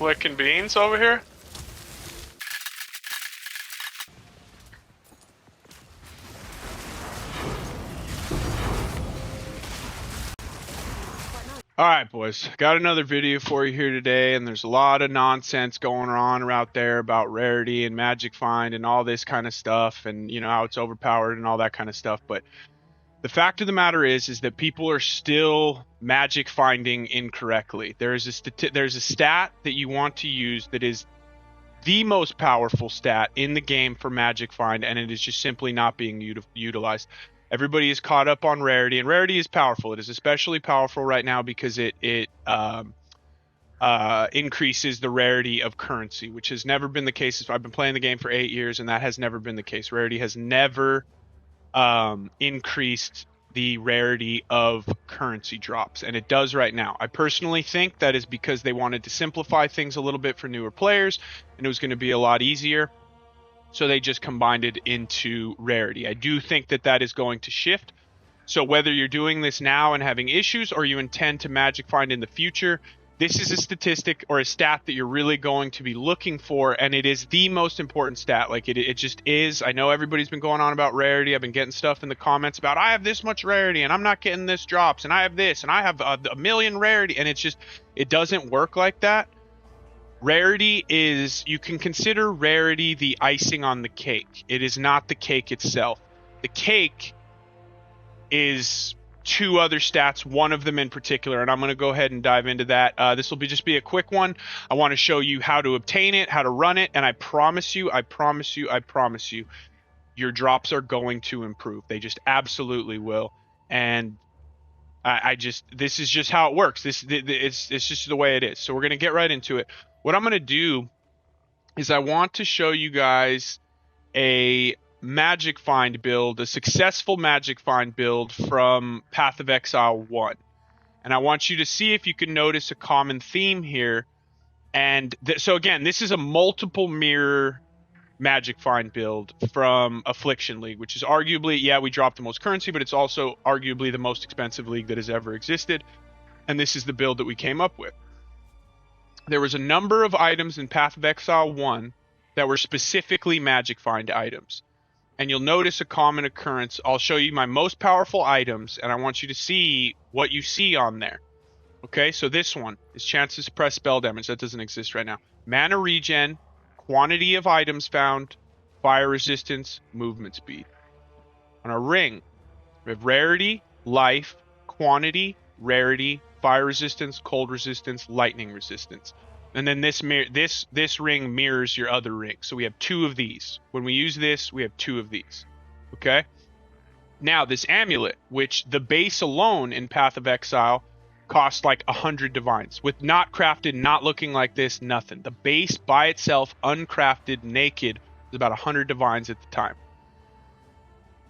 Flicking beans over here. Alright boys, got another video for you here today, and there's a lot of nonsense going on out there about rarity and magic find and all this kind of stuff, and you know how it's overpowered and all that kind of stuff. But the fact of the matter is that people are still magic finding incorrectly. There's a stat that you want to use that is the most powerful stat in the game for magic find, and it is just simply not being utilized. Everybody is caught up on rarity, and rarity is powerful. It is especially powerful right now because it increases the rarity of currency, which has never been the case. I've been playing the game for 8 years, and that has never been the case. Rarity has never increased the rarity of currency drops, and it does right now. I personally think that is because they wanted to simplify things a little bit for newer players, and it was going to be a lot easier. So they just combined it into rarity. I do think that that is going to shift. So whether you're doing this now and having issues, or you intend to magic find in the future, this is a statistic or a stat that you're really going to be looking for, and it is the most important stat. Like it just is. I know everybody's been going on about rarity. I've been getting stuff in the comments about I have this much rarity and I'm not getting this drops, and I have this and I have a million rarity, and it's just, it doesn't work like that. Rarity is, you can consider rarity the icing on the cake. It is not the cake itself. The cake is two other stats, one of them in particular, and I'm going to go ahead and dive into that. This will just be a quick one. I want to show you how to obtain it, how to run it, and I promise you, your drops are going to improve. They just absolutely will. And this is just how it works. It's just the way it is. So we're going to get right into it. What I'm going to do is I want to show you guys a magic find build, a successful magic find build from Path of Exile 1. And I want you to see if you can notice a common theme here. And so again, this is a multiple mirror magic find build from Affliction League, which is arguably, yeah, we dropped the most currency, but it's also arguably the most expensive league that has ever existed. And this is the build that we came up with. There was a number of items in Path of Exile 1 that were specifically magic find items. And you'll notice a common occurrence. I'll show you my most powerful items, and I want you to see what you see on there. Okay, so this one is chance to suppress spell damage. That doesn't exist right now. Mana regen, quantity of items found, fire resistance, movement speed. On our ring, we have rarity, life, quantity, rarity, fire resistance, cold resistance, lightning resistance. And then this ring mirrors your other ring. So we have two of these. When we use this, we have two of these. Okay? Now, this amulet, which the base alone in Path of Exile costs like 100 divines. With not crafted, not looking like this, nothing. The base by itself, uncrafted, naked, was about 100 divines at the time.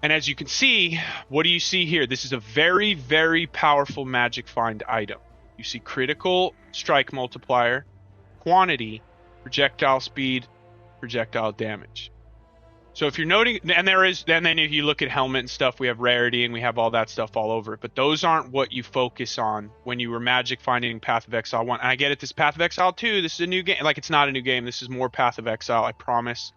And as you can see, what do you see here? This is a very, very powerful magic find item. You see critical strike multiplier, quantity, projectile speed, projectile damage. So if you're noting, and then if you look at helmet and stuff, we have rarity and we have all that stuff all over it. But those aren't what you focus on when you were magic finding Path of Exile 1. And I get it, this Path of Exile 2, this is a new game. Like, it's not a new game. This is more Path of Exile, I promise.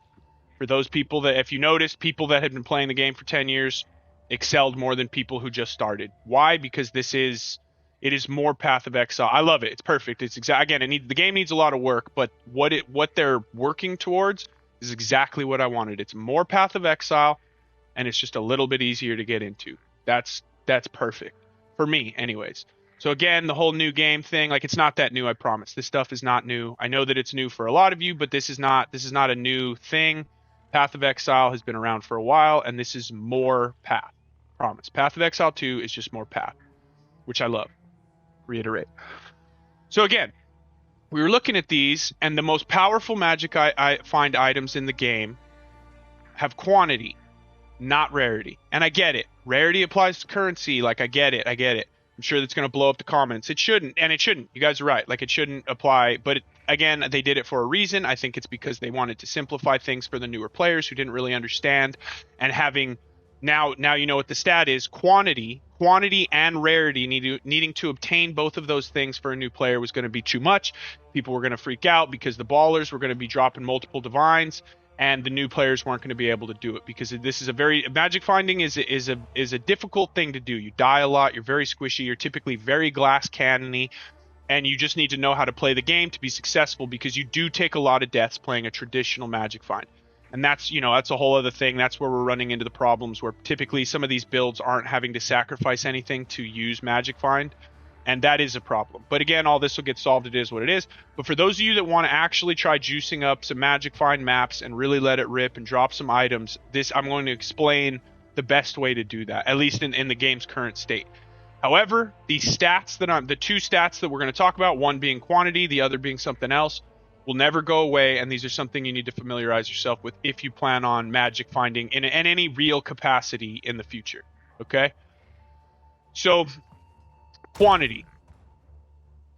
For those people that, if you notice, people that had been playing the game for 10 years excelled more than people who just started. Why? Because it is more Path of Exile. I love it. It's perfect. It's again, the game needs a lot of work, but what they're working towards is exactly what I wanted. It's more Path of Exile, and it's just a little bit easier to get into. That's perfect for me, anyways. So again, the whole new game thing, like, it's not that new. I promise. This stuff is not new. I know that it's new for a lot of you, but this is not a new thing. Path of Exile has been around for a while, and this is more Path. Promise. Path of Exile 2 is just more Path, which I love. Reiterate. So again, we were looking at these, and the most powerful magic I find items in the game have quantity, not rarity. And I get it. Rarity applies to currency. Like, I get it. I'm sure that's going to blow up the comments. It shouldn't, and it shouldn't. You guys are right. Like, it shouldn't apply. But again, they did it for a reason. I think it's because they wanted to simplify things for the newer players who didn't really understand. And having Now you know what the stat is. Quantity and rarity, needing to obtain both of those things for a new player was going to be too much. People were going to freak out because the ballers were going to be dropping multiple divines, and the new players weren't going to be able to do it, because this is magic finding is a difficult thing to do. You die a lot. You're very squishy. You're typically very glass cannony, and you just need to know how to play the game to be successful, because you do take a lot of deaths playing a traditional magic find. And that's a whole other thing. That's where we're running into the problems, where typically some of these builds aren't having to sacrifice anything to use magic find, and that is a problem. But again, all this will get solved. It is what it is. But for those of you that want to actually try juicing up some magic find maps and really let it rip and drop some items, I'm going to explain the best way to do that, at least in the game's current state. However, the two stats that we're going to talk about, one being quantity, the other being something else, will never go away, and these are something you need to familiarize yourself with if you plan on magic finding in any real capacity in the future. Okay? So, quantity.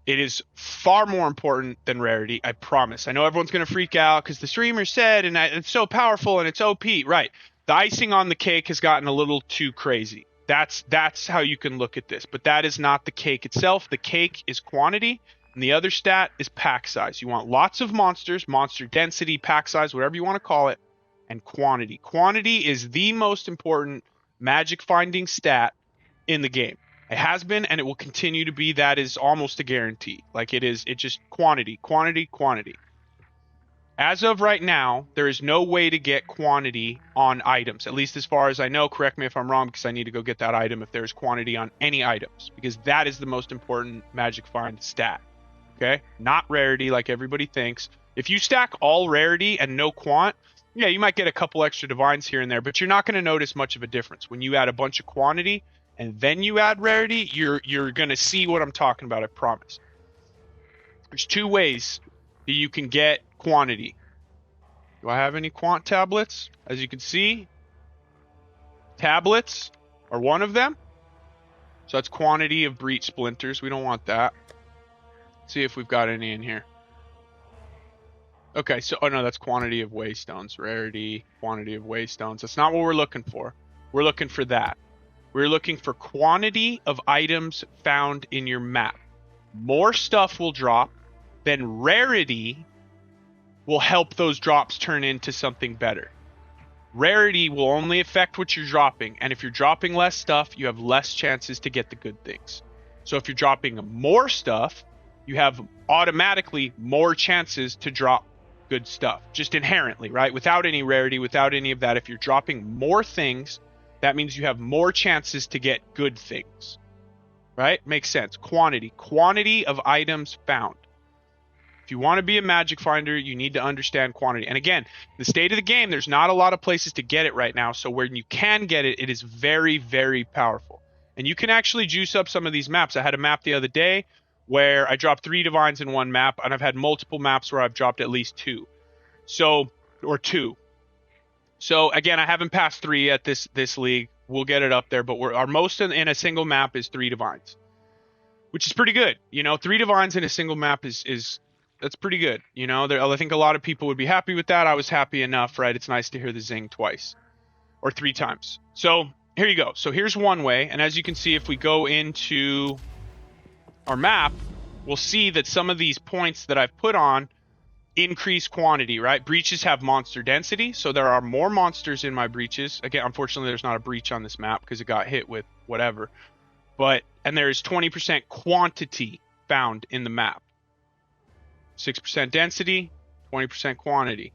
It is far more important than rarity, I promise. I know everyone's going to freak out because the streamer said, and it's so powerful and it's OP. Right. The icing on the cake has gotten a little too crazy. That's how you can look at this. But that is not the cake itself. The cake is quantity. And the other stat is pack size. You want lots of monsters, monster density, pack size, whatever you want to call it, and quantity. Quantity is the most important magic finding stat in the game. It has been, and it will continue to be. That is almost a guarantee. Like it's just quantity, quantity, quantity. As of right now, there is no way to get quantity on items, at least as far as I know. Correct me if I'm wrong, because I need to go get that item if there's quantity on any items, because that is the most important magic find stat. Okay, not rarity like everybody thinks. If you stack all rarity and no quant, yeah, you might get a couple extra divines here and there, but you're not going to notice much of a difference. When you add a bunch of quantity and then you add rarity, you're going to see what I'm talking about, I promise. There's two ways that you can get quantity. Do I have any quant tablets? As you can see, tablets are one of them. So that's quantity of breach splinters. We don't want that. See if we've got any in here. Okay, so no, that's quantity of waystones. Rarity, quantity of waystones. That's not what we're looking for. We're looking for that. We're looking for quantity of items found in your map. More stuff will drop, then rarity will help those drops turn into something better. Rarity will only affect what you're dropping, and if you're dropping less stuff, you have less chances to get the good things. So if you're dropping more stuff, you have automatically more chances to drop good stuff, just inherently, right? Without any rarity, without any of that. If you're dropping more things, that means you have more chances to get good things, right? Makes sense. Quantity of items found. If you want to be a magic finder, you need to understand quantity. And again, the state of the game, there's not a lot of places to get it right now. So when you can get it, it is very, very powerful. And you can actually juice up some of these maps. I had a map the other day where I dropped 3 divines in one map, and I've had multiple maps where I've dropped at least 2. Or 2. So again, I haven't passed 3 at this league. We'll get it up there, but our most in a single map is 3 divines, which is pretty good. 3 divines in a single map is that's pretty good. I think a lot of people would be happy with that. I was happy enough, right? It's nice to hear the zing twice or 3 times. So here you go. So here's one way, and as you can see, if we go into our map, we'll see that some of these points that I've put on increase quantity, right? Breaches have monster density, so there are more monsters in my breaches. Again, unfortunately, there's not a breach on this map because it got hit with whatever. And there is 20% quantity found in the map. 6% density, 20% quantity.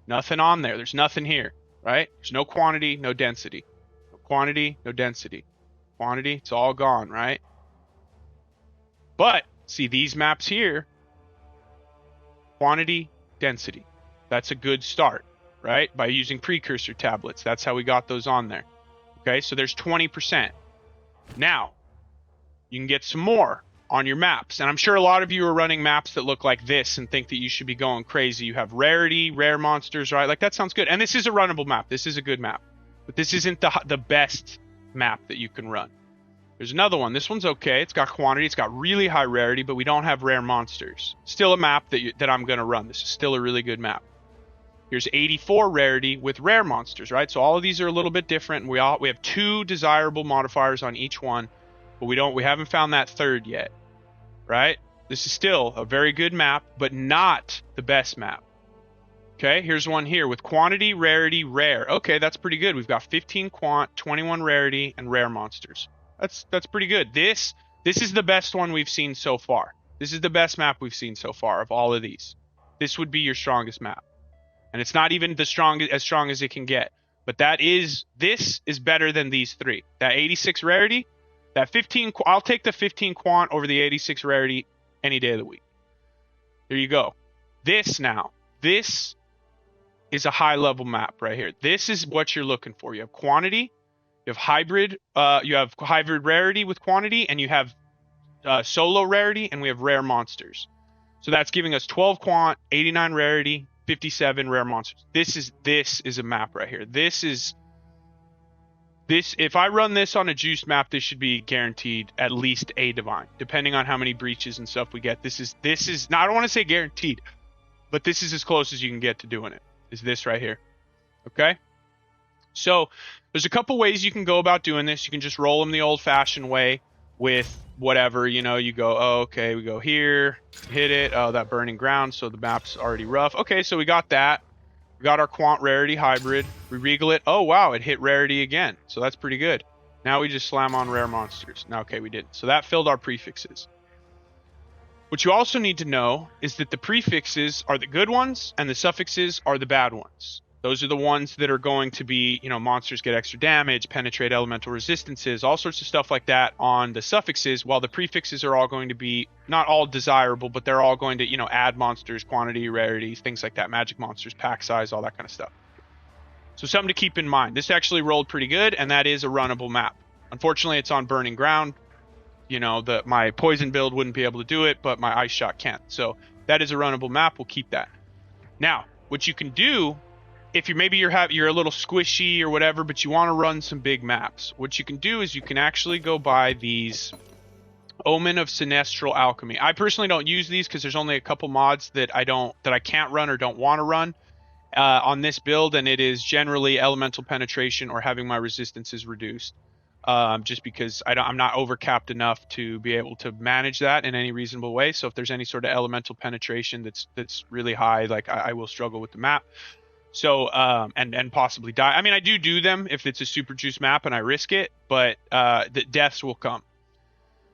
Nothing on there. There's nothing here, right? There's no quantity, no density. No quantity, no density. Quantity, it's all gone, right? But see these maps here, quantity, density. That's a good start, right? By using precursor tablets. That's how we got those on there. Okay, so there's 20%. Now, you can get some more on your maps. And I'm sure a lot of you are running maps that look like this and think that you should be going crazy. You have rarity, rare monsters, right? Like that sounds good. And this is a runnable map. This is a good map. But this isn't the best map that you can run. There's another one. This one's okay. It's got quantity. It's got really high rarity, but we don't have rare monsters. Still a map that I'm going to run. This is still a really good map. Here's 84 rarity with rare monsters, right? So all of these are a little bit different. And we have 2 desirable modifiers on each one, but we haven't found that third yet, right? This is still a very good map, but not the best map. Okay, here's one here with quantity, rarity, rare. Okay, that's pretty good. We've got 15 quant, 21 rarity, and rare monsters. That's pretty good. This is the best one we've seen so far. This is the best map we've seen so far of all of these. This would be your strongest map. And it's not even as strong as it can get. But this is better than these 3. That 86 rarity, that 15, I'll take the 15 quant over the 86 rarity any day of the week. There you go. This is a high level map right here. This is what you're looking for. You have quantity, you have hybrid rarity with quantity, and you have solo rarity, and we have rare monsters. So that's giving us 12 quant, 89 rarity, 57 rare monsters. This is a map right here. If I run this on a juice map, this should be guaranteed at least a divine, depending on how many breaches and stuff we get. This is now, I don't want to say guaranteed, but this is as close as you can get to doing it. Is this right here. Okay? So there's a couple ways you can go about doing this. You can just roll them the old-fashioned way with whatever, you go, oh, okay, we go here, hit it, oh, that burning ground, so the map's already rough. Okay, so we got that. We got our quant rarity hybrid. We regal it. Oh, wow, it hit rarity again. So that's pretty good. Now we just slam on rare monsters. Now, okay, we didn't. So that filled our prefixes. What you also need to know is that the prefixes are the good ones and the suffixes are the bad ones. Those are the ones that are going to be, monsters get extra damage, penetrate elemental resistances, all sorts of stuff like that on the suffixes, while the prefixes are all going to be not all desirable, but they're all going to, add monsters, quantity, rarity, things like that, magic monsters, pack size, all that kind of stuff. So something to keep in mind. This actually rolled pretty good, and that is a runnable map. Unfortunately, it's on burning ground. My poison build wouldn't be able to do it, but my ice shot can. So that is a runnable map. We'll keep that. Now, what you can do, if you're a little squishy or whatever, but you want to run some big maps, what you can do is you can actually go buy these Omen of Sinestral Alchemy. I personally don't use these because there's only a couple mods that I can't run or don't want to run on this build, and it is generally elemental penetration or having my resistances reduced. Just because I'm not overcapped enough to be able to manage that in any reasonable way. So if there's any sort of elemental penetration that's really high, like I will struggle with the map. So and possibly die. I mean, I do them if it's a super juice map and I risk it, but the deaths will come.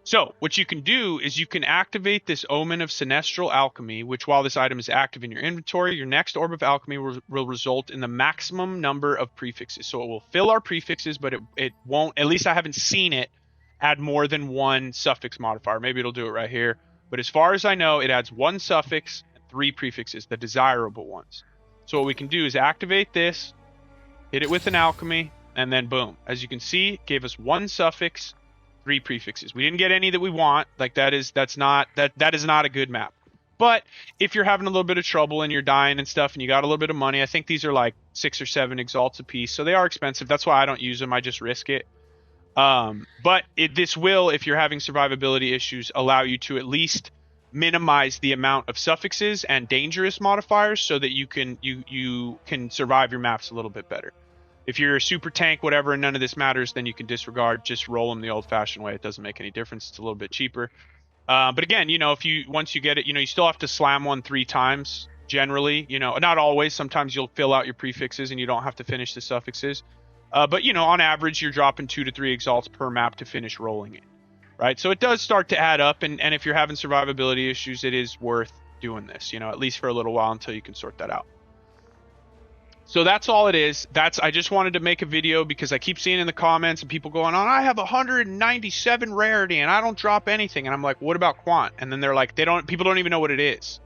So what you can do is you can activate this Omen of Sinestral Alchemy, which while this item is active in your inventory, your next Orb of Alchemy will result in the maximum number of prefixes. So it will fill our prefixes, but it won't, at least I haven't seen it, add more than 1 suffix modifier. Maybe it'll do it right here. But as far as I know, it adds 1 suffix and 3 prefixes, the desirable ones. So what we can do is activate this, hit it with an alchemy, and then boom. As you can see, it gave us 1 suffix, 3 prefixes. We didn't get any that we want. Like that is not a good map. But if you're having a little bit of trouble and you're dying and stuff and you got a little bit of money, I think these are like 6 or 7 exalts a piece. So they are expensive. That's why I don't use them. I just risk it. But this will, if you're having survivability issues, allow you to at least minimize the amount of suffixes and dangerous modifiers so that you can survive your maps a little bit better. If you're a super tank, whatever, and none of this matters, then you can disregard. Just roll them the old-fashioned way. It doesn't make any difference. It's a little bit cheaper. But again, once you get it, you still have to slam one 3 times generally. Not always. Sometimes you'll fill out your prefixes and you don't have to finish the suffixes. But on average, you're dropping 2 to 3 exalts per map to finish rolling it. Right? So it does start to add up. And if you're having survivability issues, it is worth doing this, at least for a little while until you can sort that out. So that's all it is. I just wanted to make a video because I keep seeing in the comments and people going on, I have 197 rarity and I don't drop anything. And I'm like, what about quant? And then they're like, people don't even know what it is.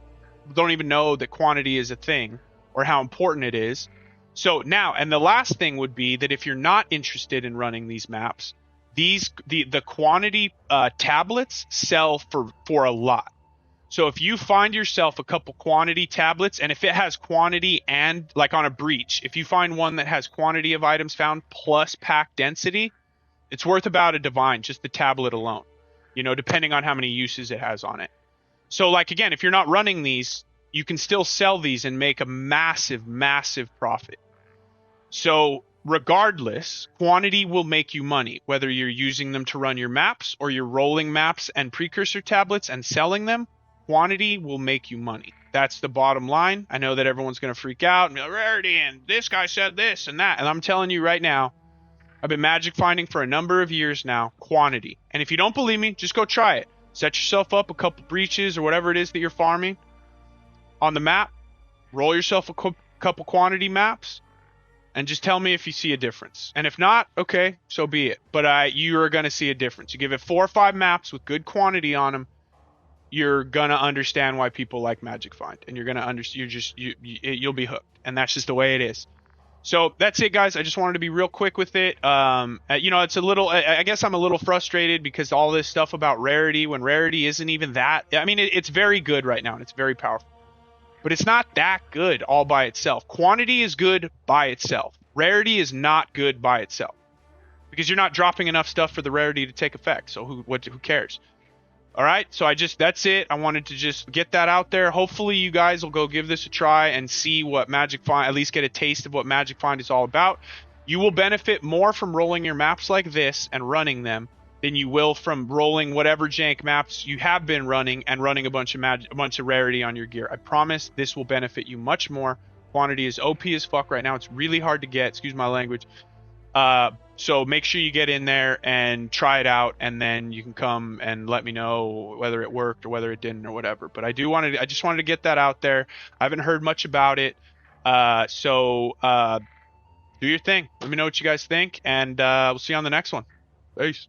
Don't even know that quantity is a thing or how important it is. So now, and the last thing would be that if you're not interested in running these maps, the quantity tablets sell for a lot. So if you find yourself a couple quantity tablets, and if it has quantity and like on a breach, if you find one that has quantity of items found plus pack density, it's worth about a divine, just the tablet alone, depending on how many uses it has on it. So like, again, if you're not running these, you can still sell these and make a massive, massive profit. So regardless, quantity will make you money, whether you're using them to run your maps or you're rolling maps and precursor tablets and selling them. Quantity will make you money. That's the bottom line. I know that everyone's going to freak out and be like, rarity, and this guy said this and that. And I'm telling you right now, I've been magic finding for a number of years now, quantity. And if you don't believe me, just go try it. Set yourself up a couple breaches or whatever it is that you're farming on the map. Roll yourself a couple quantity maps and just tell me if you see a difference. And if not, okay, so be it. But you are going to see a difference. You give it 4 or 5 maps with good quantity on them, you're going to understand why people like Magic Find. And you're going to understand, you'll be hooked. And that's just the way it is. So that's it, guys. I just wanted to be real quick with it. It's a little, I guess I'm a little frustrated because all this stuff about rarity, when rarity isn't even that. I mean, it's very good right now and it's very powerful. But it's not that good all by itself. Quantity is good by itself. Rarity is not good by itself. Because you're not dropping enough stuff for the rarity to take effect. So who cares? All right, so that's it. I wanted to just get that out there. Hopefully you guys will go give this a try and see what Magic Find, at least get a taste of what Magic Find is all about. You will benefit more from rolling your maps like this and running them than you will from rolling whatever jank maps you have been running and running a bunch of rarity on your gear. I promise this will benefit you much more. Quantity is OP as fuck right now. It's really hard to get, excuse my language. So make sure you get in there and try it out, and then you can come and let me know whether it worked or whether it didn't or whatever. But I just wanted to get that out there. I haven't heard much about it. So do your thing. Let me know what you guys think, and we'll see you on the next one. Peace.